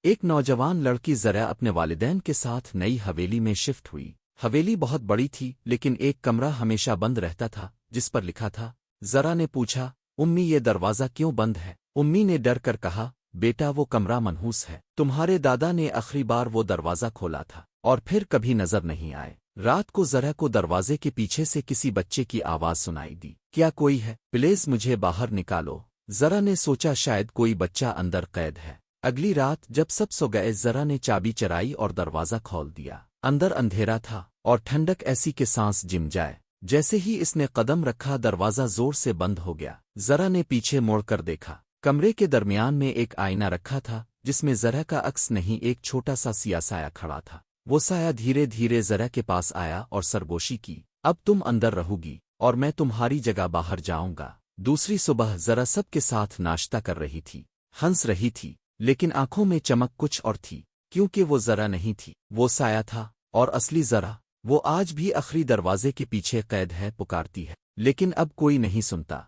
ایک نوجوان لڑکی ذرا اپنے والدین کے ساتھ نئی حویلی میں شفٹ ہوئی۔ حویلی بہت بڑی تھی لیکن ایک کمرہ ہمیشہ بند رہتا تھا جس پر لکھا تھا۔ ذرا نے پوچھا، امی یہ دروازہ کیوں بند ہے؟ امی نے ڈر کر کہا، بیٹا وہ کمرہ منحوس ہے، تمہارے دادا نے آخری بار وہ دروازہ کھولا تھا اور پھر کبھی نظر نہیں آئے۔ رات کو ذرا کو دروازے کے پیچھے سے کسی بچے کی آواز سنائی دی، کیا کوئی ہے؟ پلیز مجھے باہر نکالو۔ ذرا نے سوچا شاید کوئی بچہ اندر قید ہے۔ اگلی رات جب سب سو گئے ذرا نے چابی چرائی اور دروازہ کھول دیا۔ اندر اندھیرا تھا اور ٹھنڈک ایسی کہ سانس جم جائے۔ جیسے ہی اس نے قدم رکھا دروازہ زور سے بند ہو گیا۔ ذرا نے پیچھے موڑ کر دیکھا، کمرے کے درمیان میں ایک آئینہ رکھا تھا جس میں ذرا کا عکس نہیں ایک چھوٹا سا سیاہ سایہ کھڑا تھا۔ وہ سایہ دھیرے دھیرے ذرا کے پاس آیا اور سرگوشی کی، اب تم اندر رہو گی اور میں تمہاری جگہ باہر جاؤں گا۔ دوسری صبح ذرا سب کے ساتھ ناشتہ کر رہی تھی، ہنس رہی تھی، لیکن آنکھوں میں چمک کچھ اور تھی، کیونکہ وہ ذرا نہیں تھی، وہ سایہ تھا۔ اور اصلی ذرا، وہ آج بھی آخری دروازے کے پیچھے قید ہے، پکارتی ہے لیکن اب کوئی نہیں سنتا۔